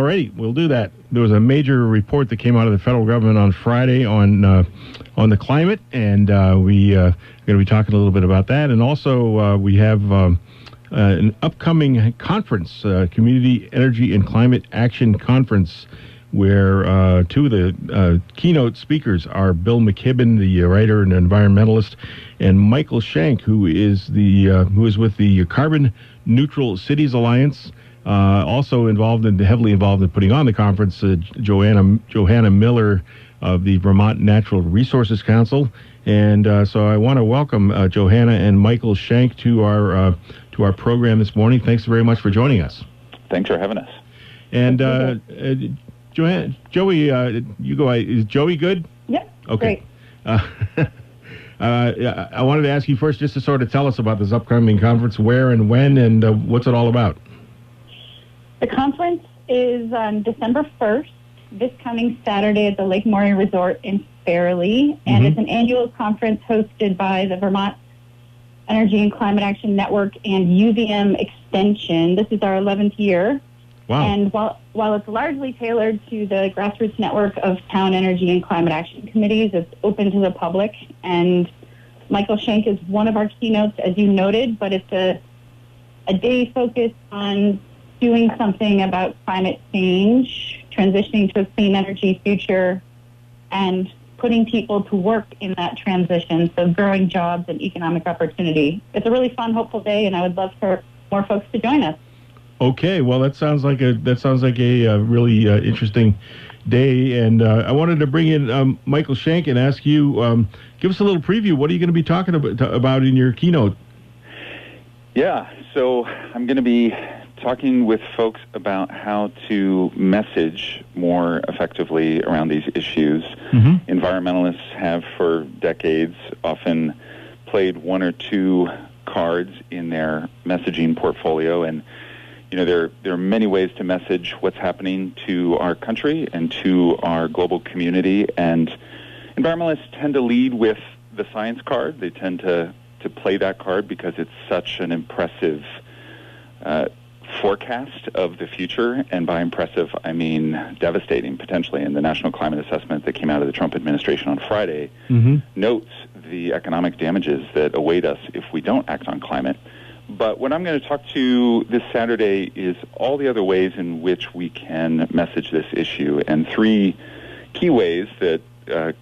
Alrighty, we'll do that. There was a major report that came out of the federal government on Friday on the climate, and we are going to be talking a little bit about that. And also, we have an upcoming conference, Community Energy and Climate Action Conference, where two of the keynote speakers are Bill McKibben, the writer and environmentalist, and Michael Shank, who is with the Carbon Neutral Cities Alliance. Also heavily involved in putting on the conference, Johanna Miller of the Vermont Natural Resources Council, and so I want to welcome Johanna and Michael Shank to our program this morning. Thanks very much for joining us. Thanks for having us. And Joey, you go. Is Joey good? Yep. Okay. Great. I wanted to ask you first, just to sort of tell us about this upcoming conference, where and when, and what's it all about. The conference is on December 1st, this coming Saturday at the Lake Maury Resort in Fairleigh, and it's an annual conference hosted by the Vermont Energy and Climate Action Network and UVM Extension. This is our 11th year. Wow. And while it's largely tailored to the grassroots network of town energy and climate action committees, it's open to the public. And Michael Shank is one of our keynotes, as you noted, but it's a day focused on doing something about climate change, transitioning to a clean energy future, and putting people to work in that transition, so growing jobs and economic opportunity. It's a really fun, hopeful day, and I would love for more folks to join us. Okay, well, that sounds like a really interesting day, and I wanted to bring in Michael Shank and ask you, give us a little preview. What are you going to be talking about in your keynote? Yeah, so I'm going to be talking with folks about how to message more effectively around these issues. Environmentalists have for decades often played one or two cards in their messaging portfolio, and there are many ways to message what's happening to our country and to our global community, and environmentalists tend to lead with the science card. They tend to play that card because it's such an impressive forecast of the future, and by impressive, I mean devastating, potentially. And the National Climate Assessment that came out of the Trump administration on Friday notes the economic damages that await us if we don't act on climate. But what I'm going to talk to this Saturday is all the other ways in which we can message this issue, and three key ways that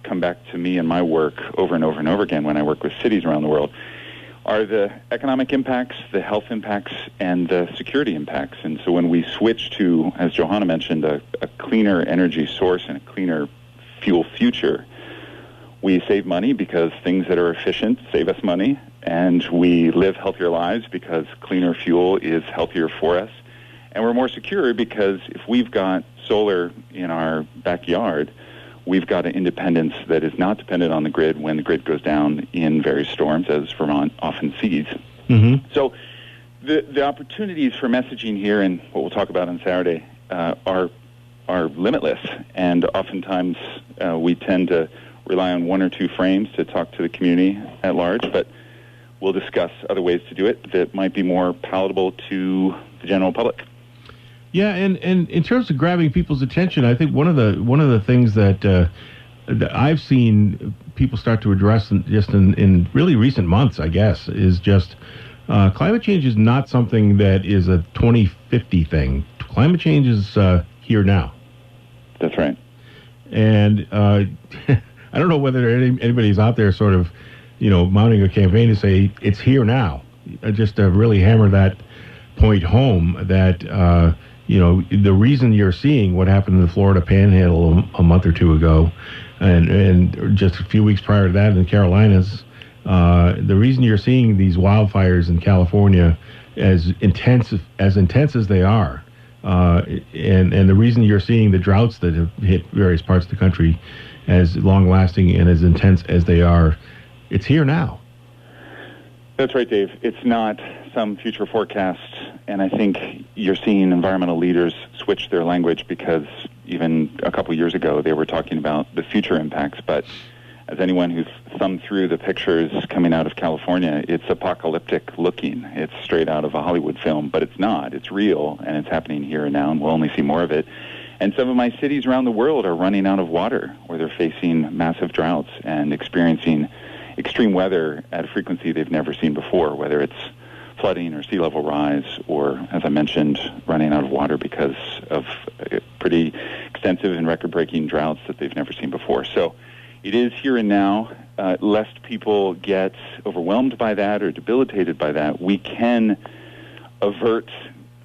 come back to me in my work over and over and over again when I work with cities around the world are the economic impacts, the health impacts, and the security impacts. And so when we switch to, as Johanna mentioned, a cleaner energy source and a cleaner fuel future, we save money because things that are efficient save us money, and we live healthier lives because cleaner fuel is healthier for us. And we're more secure because if we've got solar in our backyard, we've got an independence that is not dependent on the grid when the grid goes down in various storms, as Vermont often sees. So the opportunities for messaging here, and what we'll talk about on Saturday, are limitless. And oftentimes we tend to rely on one or two frames to talk to the community at large, but we'll discuss other ways to do it that might be more palatable to the general public. Yeah, and in terms of grabbing people's attention, I think one of the things that I've seen people start to address in really recent months, I guess, is just climate change is not something that is a 2050 thing. Climate change is here now. That's right. And I don't know whether anybody's out there sort of, mounting a campaign to say it's here now, just to really hammer that point home that, the reason you're seeing what happened in the Florida Panhandle a month or two ago, and just a few weeks prior to that in the Carolinas, the reason you're seeing these wildfires in California as intense as they are, and the reason you're seeing the droughts that have hit various parts of the country as long-lasting and as intense as they are, it's here now. That's right, Dave. It's not some future forecast, and I think you're seeing environmental leaders switch their language because even a couple years ago they were talking about the future impacts, but as anyone who's thumbed through the pictures coming out of California, it's apocalyptic looking. It's straight out of a Hollywood film, but it's not. It's real, and it's happening here and now, and we'll only see more of it. And some of my cities around the world are running out of water, or they're facing massive droughts and experiencing extreme weather at a frequency they've never seen before, whether it's flooding or sea level rise, or, as I mentioned, running out of water because of pretty extensive and record-breaking droughts that they've never seen before. So it is here and now. Lest people get overwhelmed by that or debilitated by that, we can avert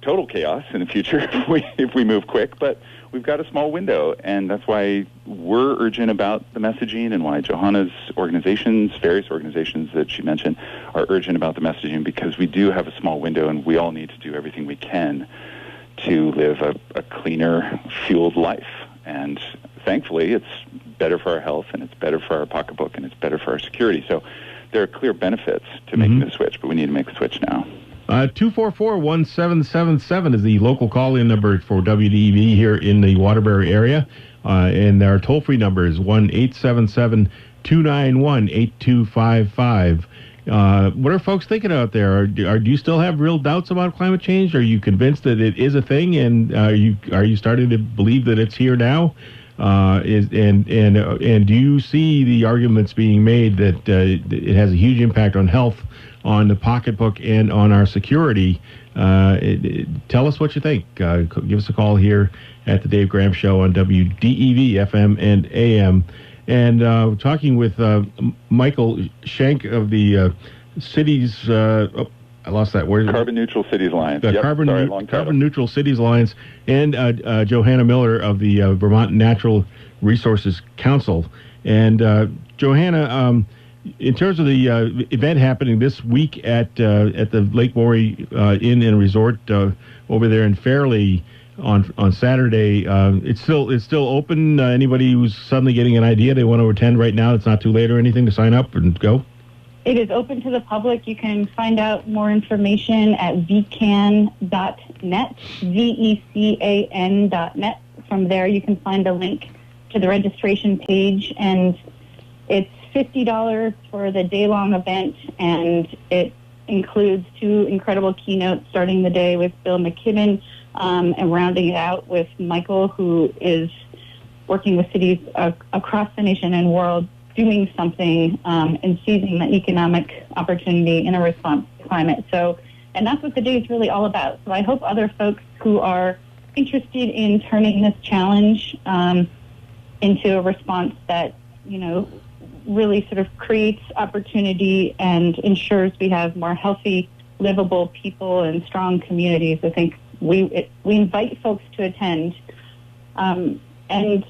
total chaos in the future if we move quick, but we've got a small window, and that's why we're urgent about the messaging, and why Johanna's organizations, various organizations that she mentioned, are urgent about the messaging, because we do have a small window, and we all need to do everything we can to live a cleaner, fueled life. And thankfully, it's better for our health, and it's better for our pocketbook, and it's better for our security. So there are clear benefits to making the switch, but we need to make the switch now. 244-1777 is the local call-in number for WDEV here in the Waterbury area. And our toll-free number is 1-877-291-8255. What are folks thinking out there? Do you still have real doubts about climate change? Are you convinced that it is a thing, and are you starting to believe that it's here now? And do you see the arguments being made that it has a huge impact on health, on the pocketbook, and on our security? Tell us what you think. Give us a call here at the Dave Graham Show on WDEV FM and AM. And talking with Michael Shanks of the cities. I lost that word. Carbon Neutral Cities Alliance. Carbon Neutral Cities Alliance, and Johanna Miller of the Vermont Natural Resources Council. And Johanna, in terms of the event happening this week at the Lake Maury Inn and Resort over there in Fairleigh on Saturday, it's still open. Anybody who's suddenly getting an idea they want to attend right now, it's not too late or anything to sign up and go? It is open to the public. You can find out more information at vcan.net, VECAN.net. From there, you can find a link to the registration page, and it's $50 for the day-long event, and it includes 2 incredible keynotes, starting the day with Bill McKibben and rounding it out with Michael, who is working with cities across the nation and world, doing something and seizing the economic opportunity in a response to climate. So, and that's what the day is really all about. So I hope other folks who are interested in turning this challenge into a response that, really sort of creates opportunity and ensures we have more healthy, livable people and strong communities. I think we invite folks to attend. And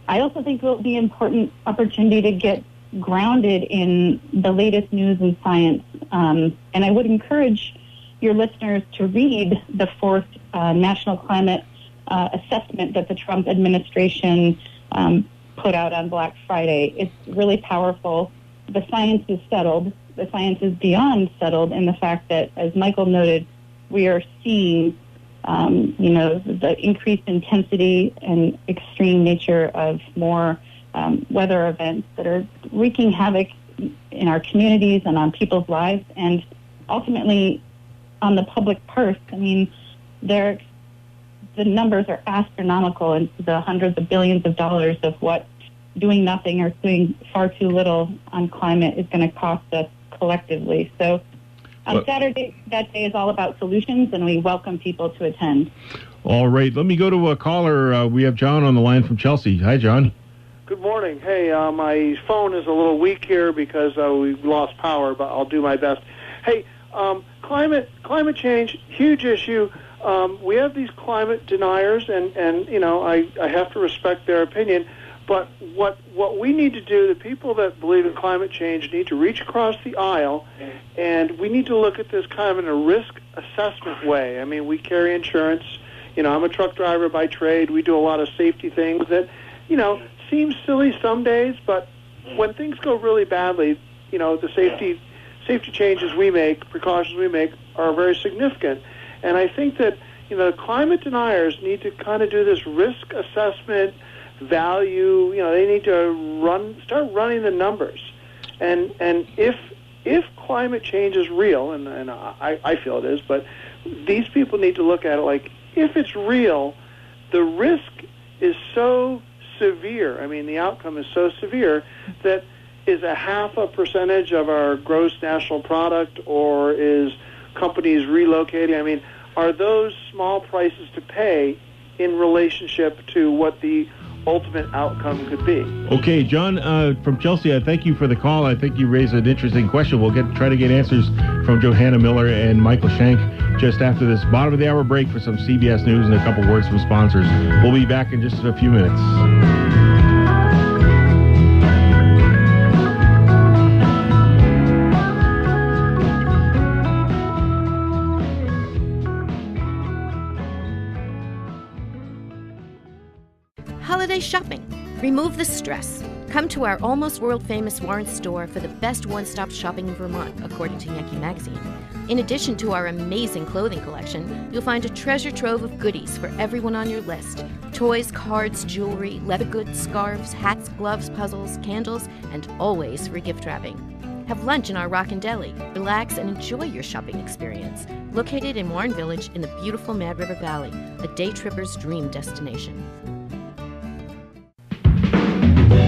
I also think it will be an important opportunity to get grounded in the latest news and science. And I would encourage your listeners to read the 4th National Climate Assessment that the Trump administration put out on Black Friday. It's really powerful. The science is settled. The science is beyond settled in the fact that, as Michael noted, we are seeing the increased intensity and extreme nature of more weather events that are wreaking havoc in our communities and on people's lives, and ultimately on the public purse. I mean, the numbers are astronomical, and the hundreds of billions of dollars of what doing nothing or doing far too little on climate is going to cost us collectively. So on Saturday, that day is all about solutions, and we welcome people to attend. All right. Let me go to a caller. We have John on the line from Chelsea. Hi, John. Good morning. Hey, my phone is a little weak here because we lost power, but I'll do my best. Hey, climate change, huge issue. We have these climate deniers, and I have to respect their opinion. But what we need to do, the people that believe in climate change need to reach across the aisle, and we need to look at this kind of in a risk assessment way. I mean, we carry insurance. I'm a truck driver by trade. We do a lot of safety things that, seem silly some days, but when things go really badly, the safety changes we make, precautions we make, are very significant. And I think that, the climate deniers need to kind of do this risk assessment, value. They need to start running the numbers. And if climate change is real, and I feel it is, but these people need to look at it like, if it's real, the risk is so severe. I mean, the outcome is so severe that is a 0.5% of our gross national product, or is companies relocating? I mean, are those small prices to pay in relationship to what the ultimate outcome could be? Okay, John from Chelsea, I thank you for the call. I think you raised an interesting question. We'll try to get answers from Johanna Miller and Michael Shank just after this bottom of the hour break for some CBS News and a couple words from sponsors. We'll be back in just a few minutes. Holiday shopping. Remove the stress. Come to our almost world-famous Warren store for the best one-stop shopping in Vermont, according to Yankee Magazine. In addition to our amazing clothing collection, you'll find a treasure trove of goodies for everyone on your list. Toys, cards, jewelry, leather goods, scarves, hats, gloves, puzzles, candles, and always free gift wrapping. Have lunch in our Rockin' Deli. Relax and enjoy your shopping experience. Located in Warren Village in the beautiful Mad River Valley, a day tripper's dream destination.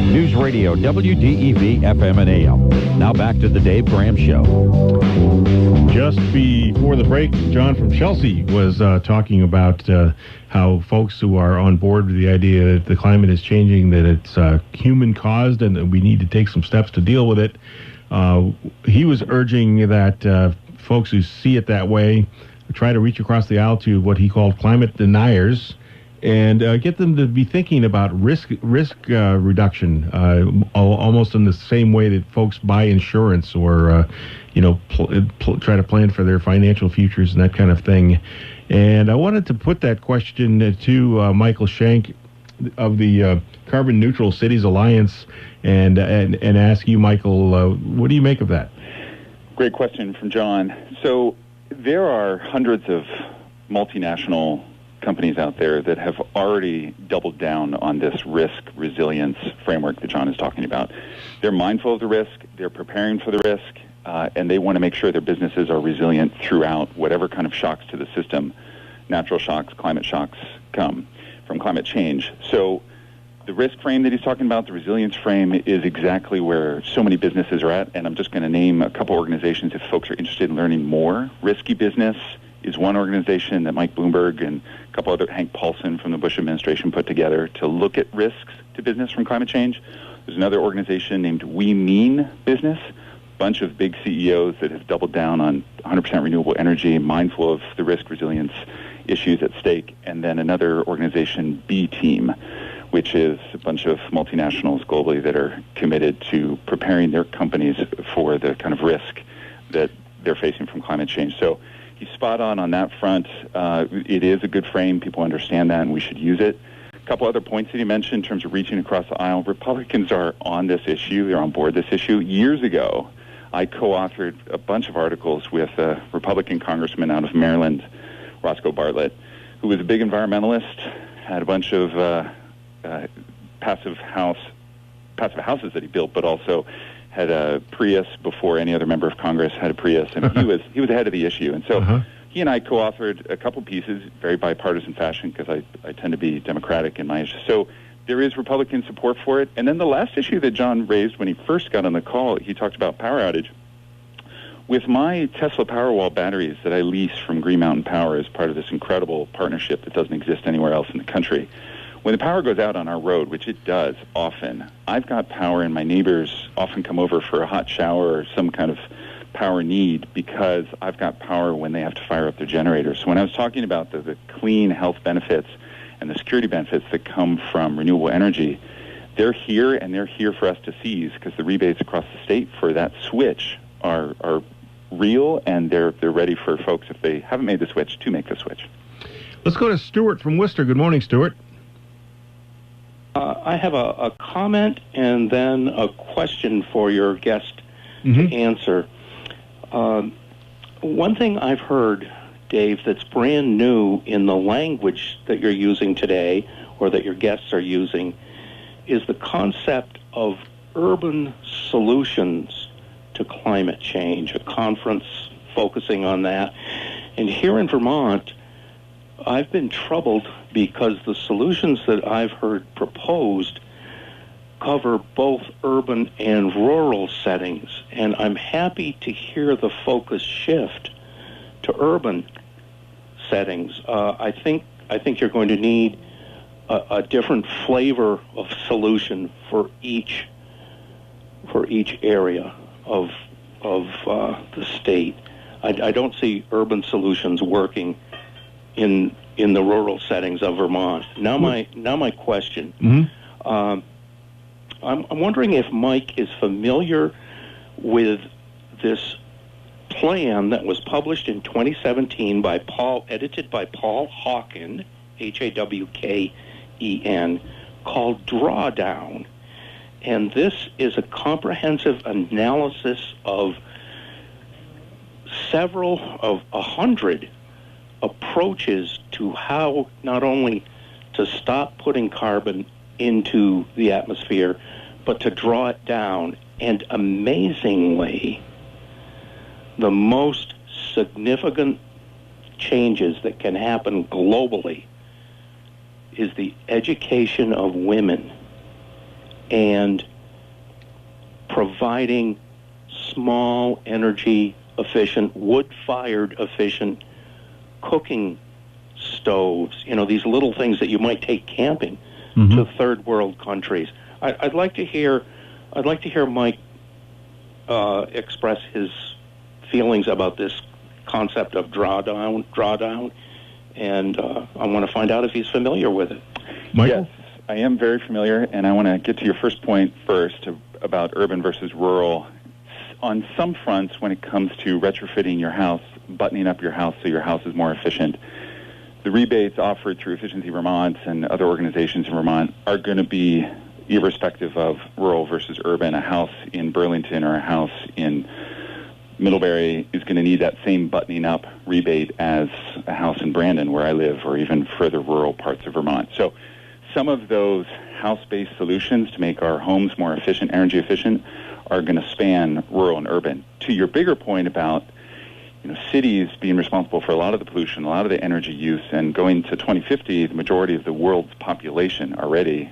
News Radio, WDEV, FM and AM. Now back to the Dave Graham Show. Just before the break, John from Chelsea was talking about how folks who are on board with the idea that the climate is changing, that it's human-caused, and that we need to take some steps to deal with it. He was urging that folks who see it that way try to reach across the aisle to what he called climate deniers, and get them to be thinking about risk reduction, almost in the same way that folks buy insurance or try to plan for their financial futures and that kind of thing. And I wanted to put that question to Michael Shank of the Carbon Neutral Cities Alliance, and ask you, Michael, what do you make of that? Great question from John. So there are hundreds of multinational companies out there that have already doubled down on this risk resilience framework that John is talking about. They're mindful of the risk, they're preparing for the risk, and they want to make sure their businesses are resilient throughout whatever kind of shocks to the system, natural shocks, climate shocks, come from climate change. So the risk frame that he's talking about, the resilience frame, is exactly where so many businesses are at, and I'm just going to name a couple organizations if folks are interested in learning more. Risky Business is one organization that Mike Bloomberg and a couple other, Hank Paulson from the Bush administration, put together to look at risks to business from climate change. There's another organization named We Mean Business, a bunch of big CEOs that have doubled down on 100% renewable energy, mindful of the risk resilience issues at stake. And then another organization, B Team, which is a bunch of multinationals globally that are committed to preparing their companies for the kind of risk that they're facing from climate change. So he's spot on that front. It is a good frame. People understand that, and we should use it. A couple other points that he mentioned in terms of reaching across the aisle. Republicans are on this issue. They're on board this issue. Years ago, I co-authored a bunch of articles with a Republican congressman out of Maryland, Roscoe Bartlett, who was a big environmentalist, had a bunch of passive houses that he built, but also had a Prius before any other member of Congress had a Prius, and he was ahead of the issue. And so he and I co-authored a couple pieces, very bipartisan fashion, because I tend to be Democratic in my issues. So there is Republican support for it. And then the last issue that John raised when he first got on the call, he talked about power outage. With my Tesla Powerwall batteries that I lease from Green Mountain Power as part of this incredible partnership that doesn't exist anywhere else in the country, when the power goes out on our road, which it does often, I've got power, and my neighbors often come over for a hot shower or some kind of power need because I've got power when they have to fire up their generators. So when I was talking about the clean health benefits and the security benefits that come from renewable energy, they're here, and they're here for us to seize, because the rebates across the state for that switch are real, and they're ready for folks, if they haven't made the switch, to make the switch. Let's go to Stuart from Worcester. Good morning, Stuart. I have a comment and then a question for your guest to answer. One thing I've heard, Dave, that's brand new in the language that you're using today, or that your guests are using, is the concept of urban solutions to climate change, a conference focusing on that. And here in Vermont, I've been troubled because the solutions that I've heard proposed cover both urban and rural settings, and I'm happy to hear the focus shift to urban settings. I think you're going to need a different flavor of solution for each area of the state. I don't see urban solutions working in the rural settings of Vermont. Now my question. Mm-hmm. I'm wondering if Mike is familiar with this plan that was published in 2017 edited by Paul Hawken, Hawken, called Drawdown. And this is a comprehensive analysis of 100 approaches to how not only to stop putting carbon into the atmosphere, but to draw it down. And amazingly, the most significant changes that can happen globally is the education of women and providing small energy efficient, wood-fired efficient cooking stoves, these little things that you might take camping to third world countries. I'd like to hear Mike express his feelings about this concept of drawdown, and I want to find out if he's familiar with it. Michael? Yes, I am very familiar, and I want to get to your first point first about urban versus rural. On some fronts, when it comes to retrofitting your house, buttoning up your house so your house is more efficient, the rebates offered through Efficiency Vermont and other organizations in Vermont are going to be irrespective of rural versus urban. A house in Burlington or a house in Middlebury is going to need that same buttoning up rebate as a house in Brandon, where I live, or even further rural parts of Vermont. So some of those house-based solutions to make our homes more efficient, energy efficient, are going to span rural and urban. To your bigger point about cities being responsible for a lot of the pollution, a lot of the energy use, and going to 2050, the majority of the world's population already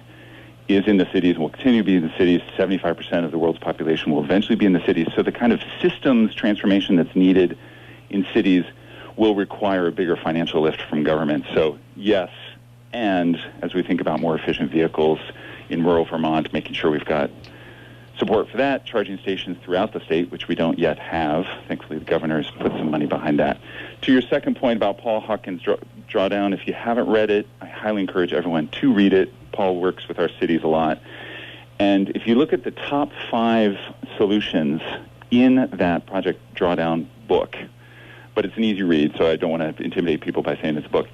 is in the cities and will continue to be in the cities. 75% of the world's population will eventually be in the cities. So the kind of systems transformation that's needed in cities will require a bigger financial lift from government. So yes, and as we think about more efficient vehicles in rural Vermont, making sure we've got support for that, charging stations throughout the state, which we don't yet have. Thankfully, the governor's put some money behind that. To your second point about Paul Hawken's drawdown, if you haven't read it, I highly encourage everyone to read it. Paul works with our cities a lot. And if you look at the top 5 solutions in that Project Drawdown book, but it's an easy read, so I don't want to intimidate people by saying it's a book,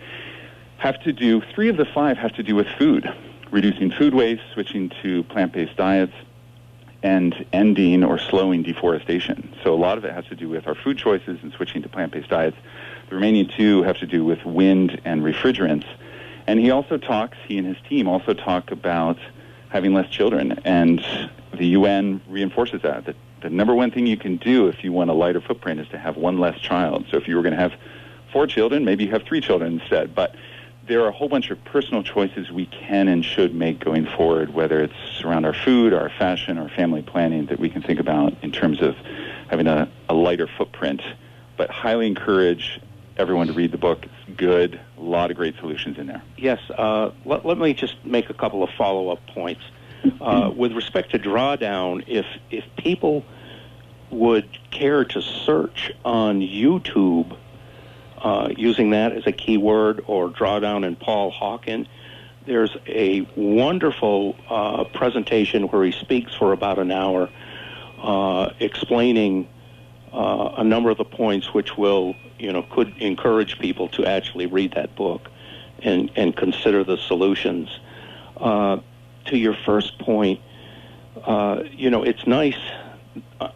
3 of the 5 have to do with food, reducing food waste, switching to plant-based diets, and ending or slowing deforestation. So a lot of it has to do with our food choices and switching to plant-based diets. The remaining 2 have to do with wind and refrigerants. And he and his team also talk about having less children. And the UN reinforces that the number one thing you can do if you want a lighter footprint is to have 1 less child. So if you were going to have 4 children, maybe you have 3 children instead. But there are a whole bunch of personal choices we can and should make going forward, whether it's around our food, our fashion, our family planning, that we can think about in terms of having a lighter footprint. But highly encourage everyone to read the book. It's good. A lot of great solutions in there. Yes. Let me just make a couple of follow-up points. With respect to drawdown, if people would care to search on YouTube, using that as a keyword, or drawdown and Paul Hawken, there's a wonderful presentation where he speaks for about an hour, explaining a number of the points which could encourage people to actually read that book and consider the solutions. To your first point, it's nice.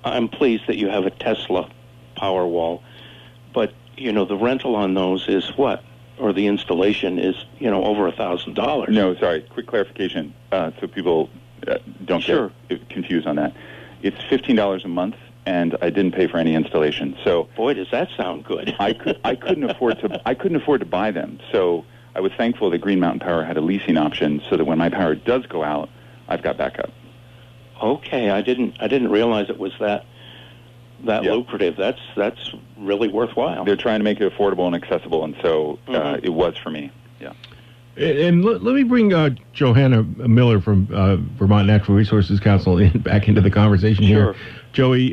I'm pleased that you have a Tesla Powerwall, but the rental on those is what? Or the installation is, over $1,000. No, sorry. Quick clarification, so people Don't Sure. get confused on that. It's $15 a month, and I didn't pay for any installation. So, boy, does that sound good. I couldn't afford to buy them. So I was thankful that Green Mountain Power had a leasing option, so that when my power does go out, I've got backup. Okay, I didn't realize it was that lucrative. That's really worthwhile. They're trying to make it affordable and accessible, and so it was for me. Yeah. And let me bring Johanna Miller from Vermont Natural Resources Council back into the conversation here. Sure. Joey,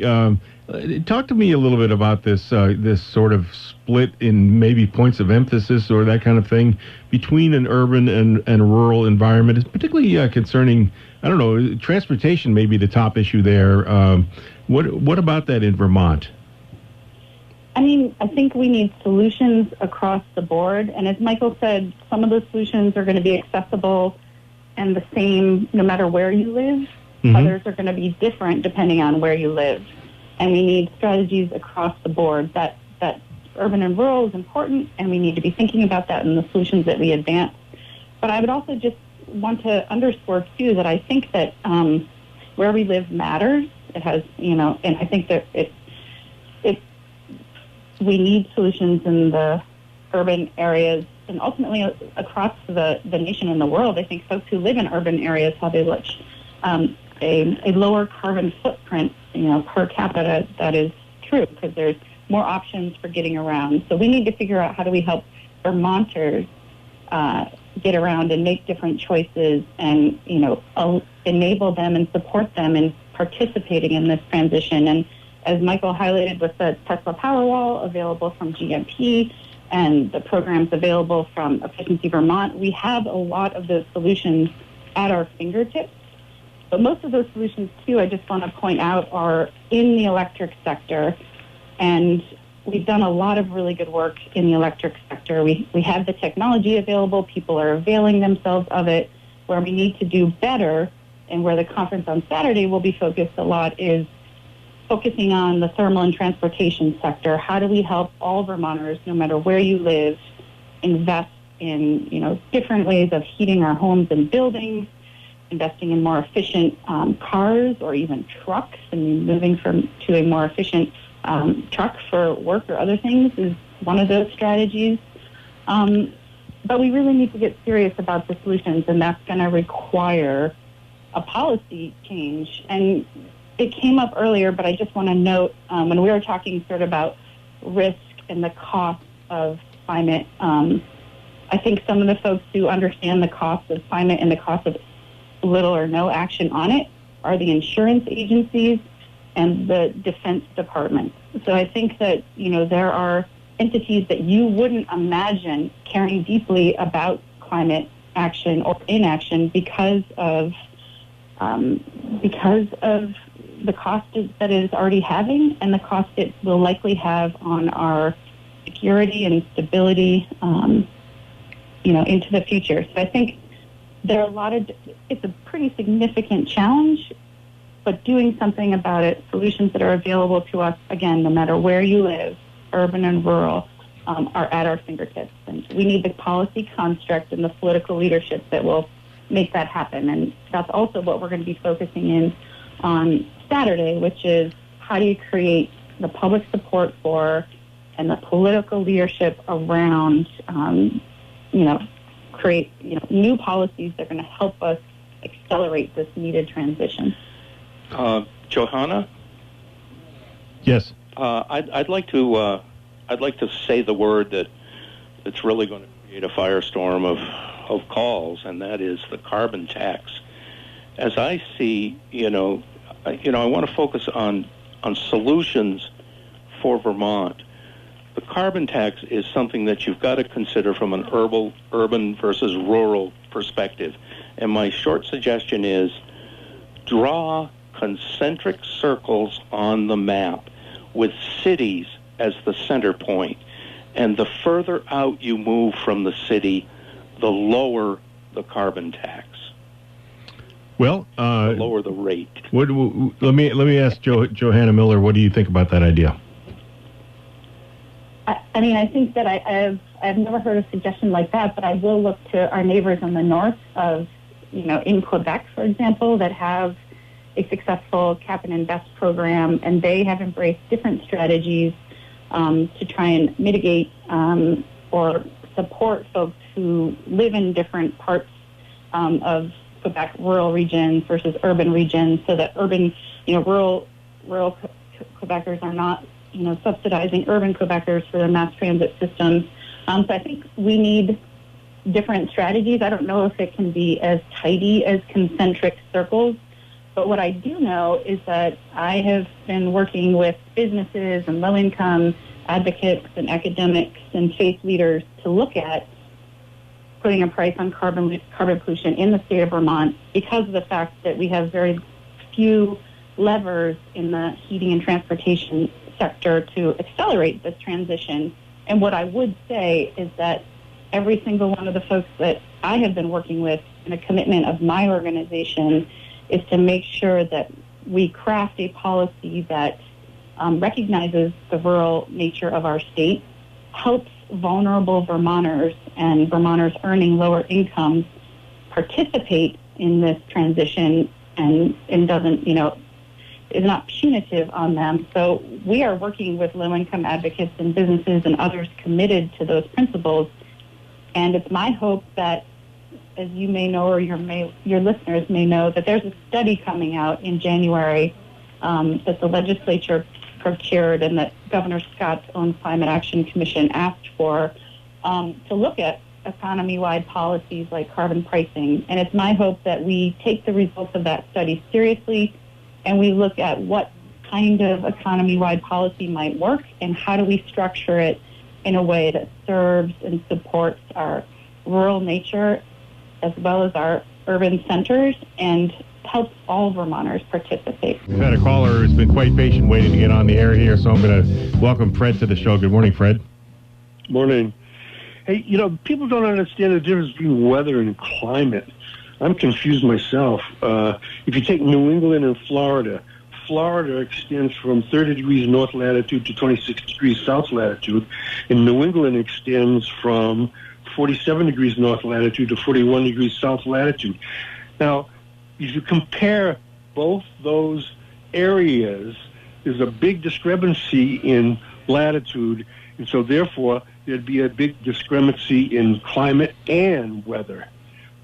talk to me a little bit about this sort of split in maybe points of emphasis or that kind of thing between an urban and rural environment, particularly concerning, I don't know, transportation may be the top issue there. What about that in Vermont? I mean, I think we need solutions across the board. And as Michael said, some of those solutions are going to be accessible and the same no matter where you live. Mm-hmm. Others are going to be different depending on where you live. And we need strategies across the board. That urban and rural is important, and we need to be thinking about that in the solutions that we advance. But I would also just want to underscore, too, that I think that where we live matters. It has, and I think that we need solutions in the urban areas and ultimately across the nation and the world. I think folks who live in urban areas have a lower carbon footprint, per capita. That is true because there's more options for getting around. So we need to figure out how do we help Vermonters get around and make different choices and, enable them and support them in participating in this transition. And as Michael highlighted with the Tesla Powerwall available from GMP and the programs available from Efficiency Vermont, we have a lot of those solutions at our fingertips. But most of those solutions, too, I just want to point out, are in the electric sector. And we've done a lot of really good work in the electric sector. We have the technology available. People are availing themselves of it. Where we need to do better and where the conference on Saturday will be focused a lot is focusing on the thermal and transportation sector. How do we help all Vermonters, no matter where you live, invest in different ways of heating our homes and buildings, investing in more efficient cars or even trucks, and moving to a more efficient truck for work or other things is one of those strategies. But we really need to get serious about the solutions, and that's going to require a policy change. And it came up earlier, but I just want to note when we were talking sort of about risk and the cost of climate, I think some of the folks who understand the cost of climate and the cost of little or no action on it are the insurance agencies and the Defense Department. So I think that, there are entities that you wouldn't imagine caring deeply about climate action or inaction because of the cost that it is already having and the cost it will likely have on our security and stability, into the future. So I think there are it's a pretty significant challenge, but doing something about it, solutions that are available to us, again, no matter where you live, urban and rural, are at our fingertips. And we need the policy construct and the political leadership that will make that happen. And that's also what we're going to be focusing in on Saturday, which is how do you create the public support for and the political leadership around, create new policies that are going to help us accelerate this needed transition. Johanna? Yes. I'd like to say the word that's really going to create a firestorm of calls, and that is the carbon tax. As I see, I want to focus on solutions for Vermont. The carbon tax is something that you've got to consider from an urban versus rural perspective. And my short suggestion is draw concentric circles on the map with cities as the center point. And the further out you move from the city, the lower the carbon tax. Well, the lower the rate. Let me ask Johanna Miller, what do you think about that idea? I think that I've never heard a suggestion like that, but I will look to our neighbors in the north of in Quebec, for example, that have a successful cap and invest program, and they have embraced different strategies to try and mitigate or support folks who live in different parts of Quebec, rural regions versus urban regions, so that rural Quebecers are not, subsidizing urban Quebecers for their mass transit systems. So I think we need different strategies. I don't know if it can be as tidy as concentric circles, but what I do know is that I have been working with businesses and low-income advocates and academics and faith leaders to look at putting a price on carbon pollution in the state of Vermont because of the fact that we have very few levers in the heating and transportation sector to accelerate this transition. And what I would say is that every single one of the folks that I have been working with, and a commitment of my organization, is to make sure that we craft a policy that recognizes the rural nature of our state, helps vulnerable Vermonters and Vermonters earning lower incomes participate in this transition and doesn't, is not punitive on them. So we are working with low-income advocates and businesses and others committed to those principles. And it's my hope that, as you may know, or your listeners may know, that there's a study coming out in January that the legislature procured and that Governor Scott's own Climate Action Commission asked for to look at economy-wide policies like carbon pricing. And it's my hope that we take the results of that study seriously and we look at what kind of economy-wide policy might work and how do we structure it in a way that serves and supports our rural nature as well as our urban centers and helps all Vermonters participate. We've had a caller who's been quite patient waiting to get on the air here, so I'm going to welcome Fred to the show. Good morning, Fred. Morning. Hey, people don't understand the difference between weather and climate. I'm confused myself. If you take New England and Florida extends from 30 degrees north latitude to 26 degrees south latitude, and New England extends from 47 degrees north latitude to 41 degrees south latitude. Now, if you compare both those areas, there's a big discrepancy in latitude, and so therefore there'd be a big discrepancy in climate and weather.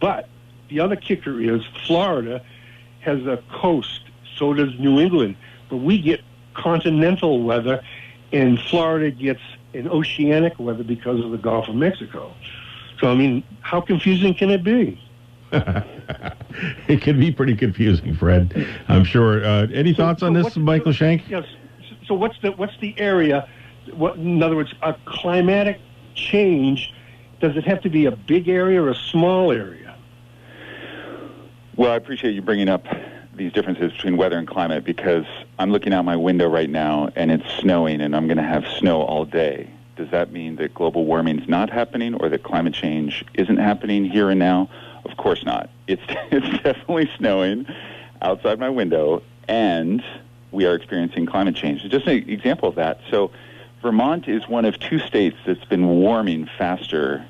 But the other kicker is Florida has a coast, so does New England, but we get continental weather, and Florida gets an oceanic weather because of the Gulf of Mexico. So, how confusing can it be? It can be pretty confusing, Fred. I'm sure. Any thoughts on this, Michael Shank? Yes. So what's the area? In other words, a climatic change, does it have to be a big area or a small area? Well, I appreciate you bringing up these differences between weather and climate because I'm looking out my window right now and it's snowing and I'm going to have snow all day. Does that mean that global warming is not happening or that climate change isn't happening here and now? Of course not. It's definitely snowing outside my window, and we are experiencing climate change. Just an example of that. So Vermont is one of two states that's been warming faster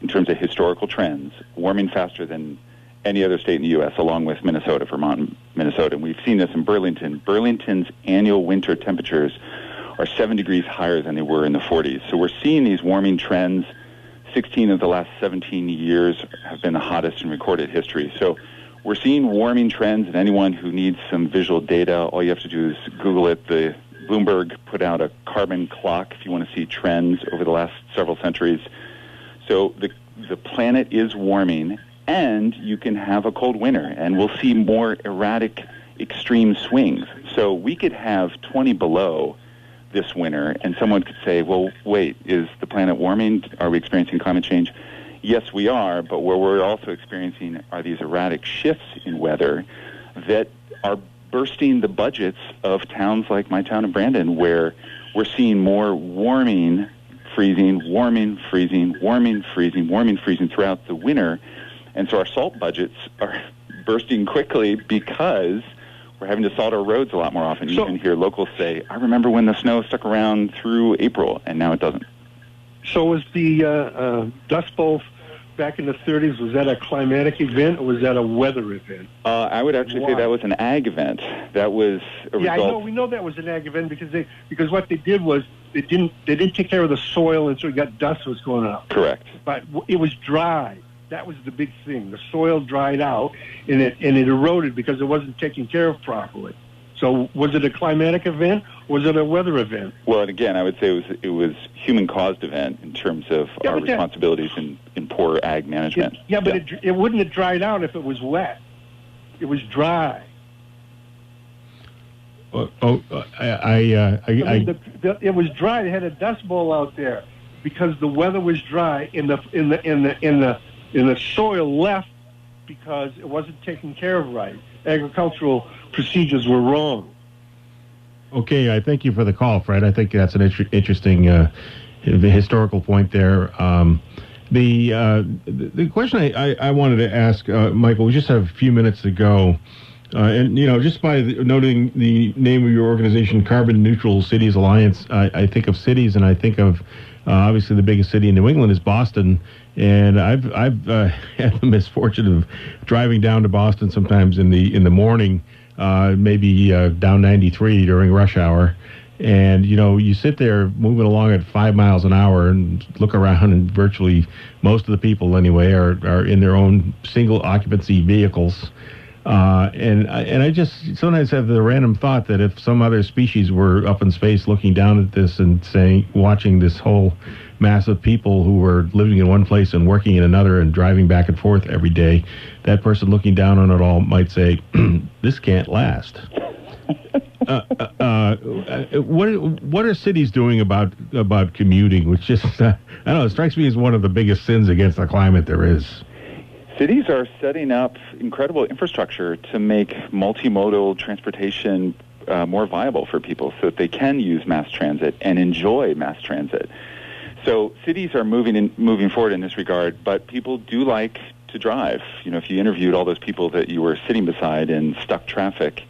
in terms of historical trends, warming faster than any other state in the U.S., along with Minnesota, Vermont and Minnesota. And we've seen this in Burlington. Burlington's annual winter temperatures are 7 degrees higher than they were in the 40s. So we're seeing these warming trends. 16 of the last 17 years have been the hottest in recorded history. So we're seeing warming trends, and anyone who needs some visual data, all you have to do is Google it. The Bloomberg put out a carbon clock if you want to see trends over the last several centuries. So the planet is warming, and you can have a cold winter, and we'll see more erratic, extreme swings. So we could have 20 below this winter, and someone could say, well, wait, is the planet warming? Are we experiencing climate change? Yes, we are, but what we're also experiencing are these erratic shifts in weather that are bursting the budgets of towns like my town of Brandon, where we're seeing more warming, freezing, warming, freezing, warming, freezing, warming, freezing throughout the winter. And so our salt budgets are bursting quickly because we're having to salt our roads a lot more often. You even hear locals say, I remember when the snow stuck around through April, and now it doesn't. So is the Dust Bowl back in the 30s, was that a climatic event or was that a weather event? I would actually say that was an ag event. That was a result. Yeah, I know. We know that was an ag event because what they did was they didn't take care of the soil, and so you got dust was going up. Correct. But it was dry. That was the big thing. The soil dried out, and it eroded because it wasn't taken care of properly. So was it a climatic event or was it a weather event? Well, and again, I would say it was human-caused event in terms of our responsibilities in poor ag management. But it wouldn't have dried out if it was wet. It was dry. Oh, it was dry. They had a dust bowl out there because the weather was dry, and the soil left because it wasn't taken care of right. Agricultural procedures were wrong. Okay, I thank you for the call, Fred. I think that's an interesting historical point there. The question I wanted to ask, Michael, we just have a few minutes to go. And, just by noting the name of your organization, Carbon Neutral Cities Alliance, I think of cities, and I think of, obviously, the biggest city in New England is Boston. And I've had the misfortune of driving down to Boston sometimes in the morning, maybe down 93 during rush hour. And, you sit there moving along at 5 miles an hour and look around, and virtually most of the people, anyway, are in their own single occupancy vehicles. And I just sometimes have the random thought that if some other species were up in space looking down at this and watching this whole mass of people who were living in one place and working in another and driving back and forth every day, that person looking down on it all might say, this can't last. What are cities doing about commuting, which just, I don't know, it strikes me as one of the biggest sins against the climate there is. Cities are setting up incredible infrastructure to make multimodal transportation more viable for people so that they can use mass transit and enjoy mass transit. So cities are moving forward in this regard, but people do like to drive. If you interviewed all those people that you were sitting beside in stuck traffic,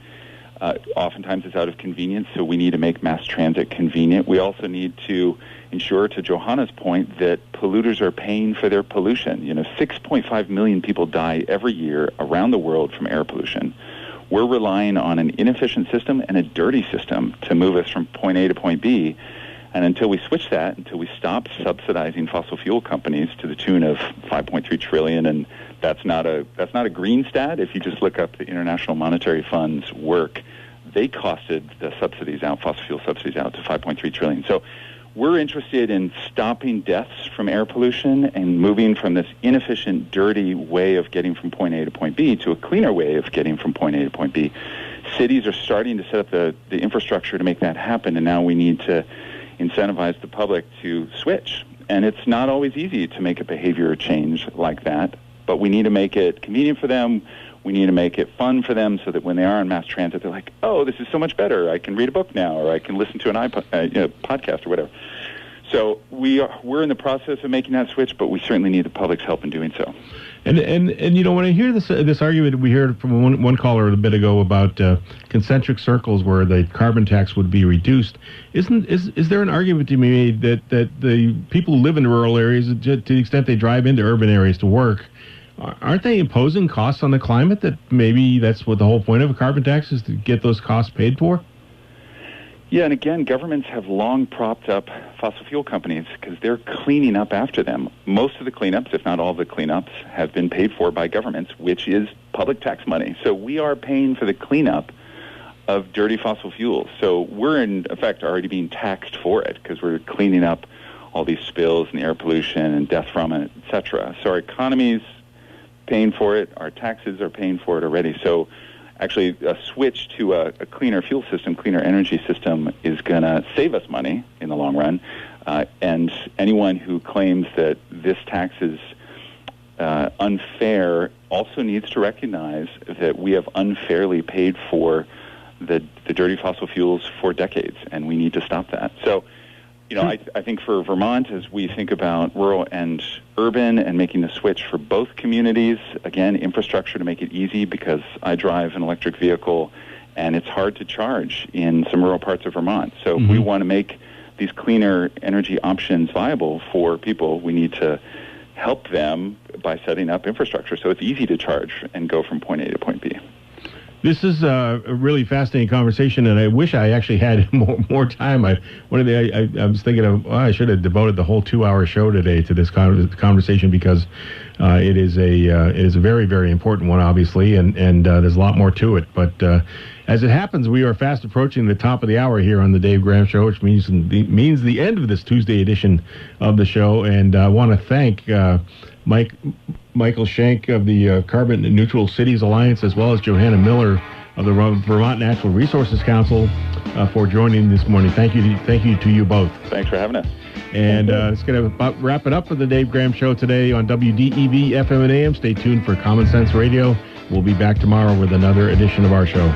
oftentimes it's out of convenience, so we need to make mass transit convenient. We also need to ensure, to Johanna's point, that polluters are paying for their pollution. 6.5 million people die every year around the world from air pollution. We're relying on an inefficient system and a dirty system to move us from point A to point B. And until we switch that, until we stop subsidizing fossil fuel companies to the tune of $5.3 trillion, and that's not a green stat. If you just look up the International Monetary Fund's work, they costed the fossil fuel subsidies out to $5.3 trillion. So we're interested in stopping deaths from air pollution and moving from this inefficient, dirty way of getting from point A to point B to a cleaner way of getting from point A to point B. Cities are starting to set up the infrastructure to make that happen, and now we need to incentivize the public to switch. And it's not always easy to make a behavior change like that, but we need to make it convenient for them. We need to make it fun for them so that when they are on mass transit, they're like, oh, this is so much better. I can read a book now, or I can listen to an podcast or whatever. So we're in the process of making that switch, but we certainly need the public's help in doing so. And when I hear this argument, we heard from one caller a bit ago about concentric circles where the carbon tax would be reduced. Is there an argument to be made that the people who live in rural areas, to the extent they drive into urban areas to work, aren't they imposing costs on the climate? That maybe that's what the whole point of a carbon tax is, to get those costs paid for? Yeah, and again, governments have long propped up fossil fuel companies because they're cleaning up after them. Most of the cleanups, if not all of the cleanups, have been paid for by governments, which is public tax money. So we are paying for the cleanup of dirty fossil fuels. So we're, in effect, already being taxed for it because we're cleaning up all these spills and air pollution and death from it, et cetera. So our economy's paying for it. Our taxes are paying for it already. So actually, a switch to a cleaner fuel system, cleaner energy system, is going to save us money in the long run. And anyone who claims that this tax is unfair also needs to recognize that we have unfairly paid for the dirty fossil fuels for decades, and we need to stop that. So, I think for Vermont, as we think about rural and urban and making the switch for both communities, again, infrastructure to make it easy, because I drive an electric vehicle and it's hard to charge in some rural parts of Vermont. So if we want to make these cleaner energy options viable for people, we need to help them by setting up infrastructure so it's easy to charge and go from point A to point B. This is a really fascinating conversation, and I wish I actually had more time. I was thinking of, I should have devoted the whole 2-hour show today to this conversation, because it is a very, very important one, obviously, and there's a lot more to it. But as it happens, we are fast approaching the top of the hour here on the Dave Graham Show, which means the end of this Tuesday edition of the show. And I want to thank Michael Shank of the Carbon Neutral Cities Alliance, as well as Johanna Miller of the Vermont Natural Resources Council for joining this morning. Thank you to you both. Thanks for having us. And it's going to about wrap it up for the Dave Graham Show today on WDEV FM and AM. Stay tuned for Common Sense Radio. We'll be back tomorrow with another edition of our show.